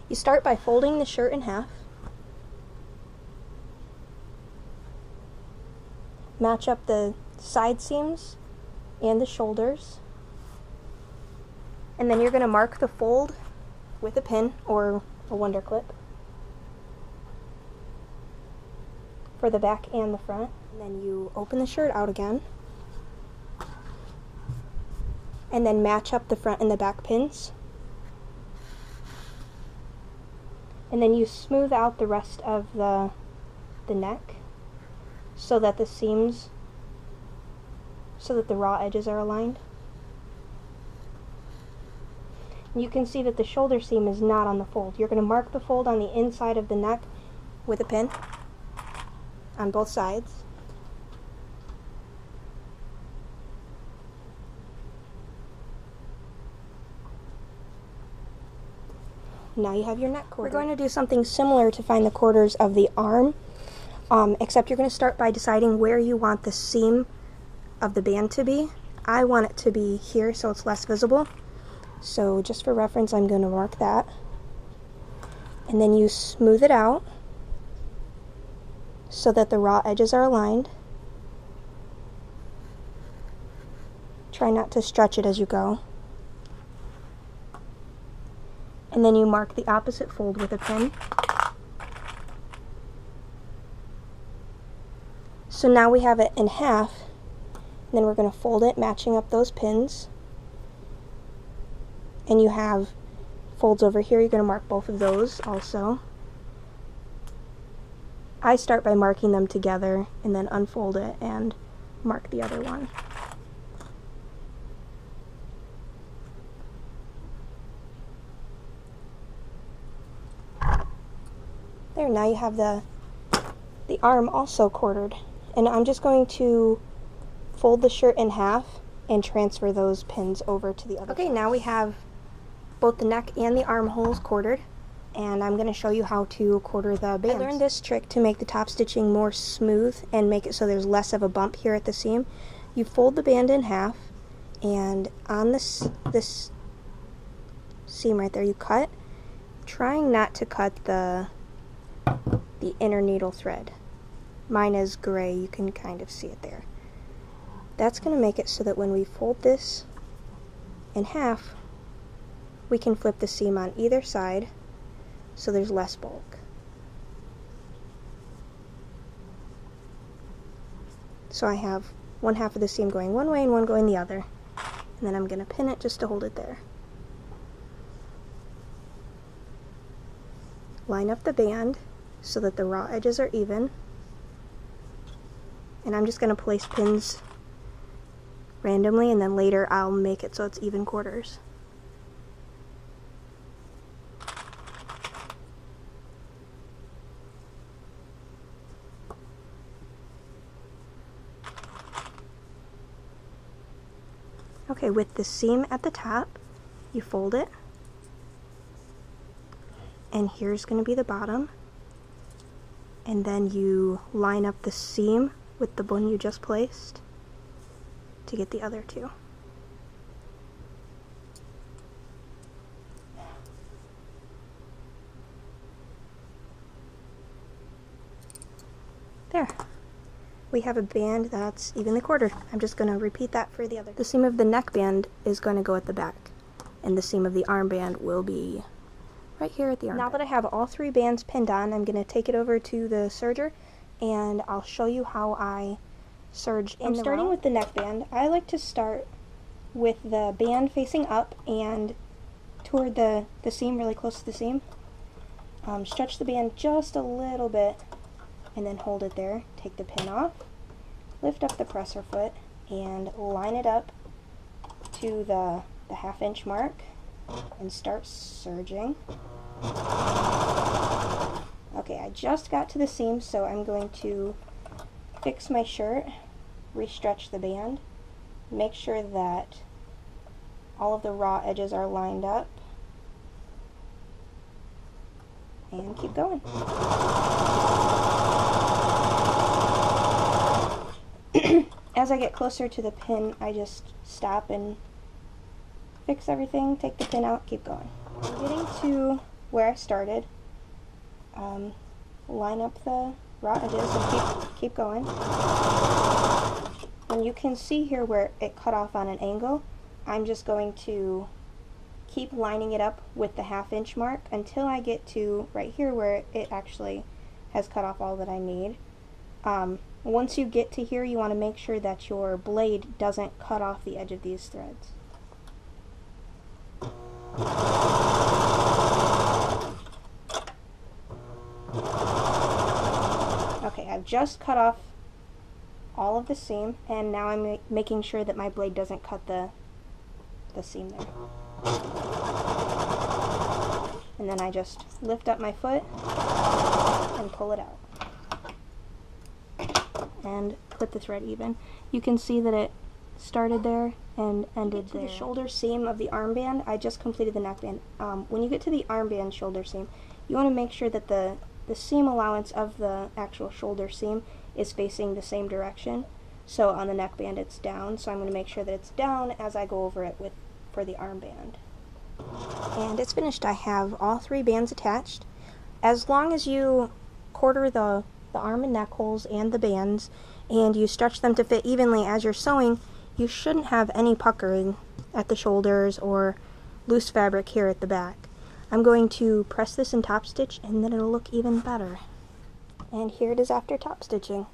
You start by folding the shirt in half. Match up the side seams and the shoulders. And then you're going to mark the fold with a pin or a wonder clip for the back and the front. And then you open the shirt out again. And then match up the front and the back pins. And then you smooth out the rest of the neck so that the seams, so that the raw edges are aligned. And you can see that the shoulder seam is not on the fold. You're going to mark the fold on the inside of the neck with a pin on both sides. Now you have your neck quarter. We're going to do something similar to find the quarters of the arm, except you're going to start by deciding where you want the seam of the band to be. I want it to be here so it's less visible. So just for reference, I'm going to mark that. And then you smooth it out so that the raw edges are aligned. Try not to stretch it as you go. And then you mark the opposite fold with a pin. So now we have it in half, and then we're going to fold it, matching up those pins. And you have folds over here. You're going to mark both of those also. I start by marking them together and then unfold it and mark the other one. There, now you have the arm also quartered. And I'm just going to fold the shirt in half and transfer those pins over to the other side. Okay, now we have both the neck and the armholes quartered, and I'm going to show you how to quarter the bands. I learned this trick to make the top stitching more smooth and make it so there's less of a bump here at the seam. You fold the band in half, and on this seam right there you cut, trying not to cut the inner needle thread. Mine is gray, you can kind of see it there. That's going to make it so that when we fold this in half, we can flip the seam on either side so there's less bulk. So I have one half of the seam going one way and one going the other. And then I'm going to pin it just to hold it there. Line up the band so that the raw edges are even. And I'm just going to place pins randomly, and then later I'll make it so it's even quarters. Okay, with the seam at the top, you fold it, and here's going to be the bottom, and then you line up the seam with the one you just placed to get the other two. There. We have a band that's evenly quartered. I'm just going to repeat that for the other. The seam of the neckband is going to go at the back, and the seam of the armband will be right here at the armband. Now that I have all three bands pinned on, I'm going to take it over to the serger, and I'll show you how I serge in the row. I'm starting with the neckband. I like to start with the band facing up and toward the seam, really close to the seam. Stretch the band just a little bit, and then hold it there. Take the pin off, lift up the presser foot, and line it up to the half-inch mark, and start serging. Okay, I just got to the seam, so I'm going to fix my shirt, restretch the band, make sure that all of the raw edges are lined up, and keep going. As I get closer to the pin, I just stop and fix everything, take the pin out, keep going. I'm getting to where I started. Line up the raw edges and keep going. And you can see here where it cut off on an angle. I'm just going to keep lining it up with the 1/2 inch mark until I get to right here where it actually has cut off all that I need. Once you get to here, you want to make sure that your blade doesn't cut off the edge of these threads. Okay, I've just cut off all of the seam, and now I'm making sure that my blade doesn't cut the seam there. And then I just lift up my foot and pull it out. And put the thread even. You can see that it started there and ended there. The shoulder seam of the armband, I just completed the neckband. When you get to the armband shoulder seam, you want to make sure that the seam allowance of the actual shoulder seam is facing the same direction. So on the neckband it's down, so I'm going to make sure that it's down as I go over it for the armband. And it's finished. I have all 3 bands attached. As long as you quarter the arm and neck holes and the bands, and you stretch them to fit evenly as you're sewing, you shouldn't have any puckering at the shoulders or loose fabric here at the back. I'm going to press this in top stitch, and then it'll look even better. And here it is after top stitching.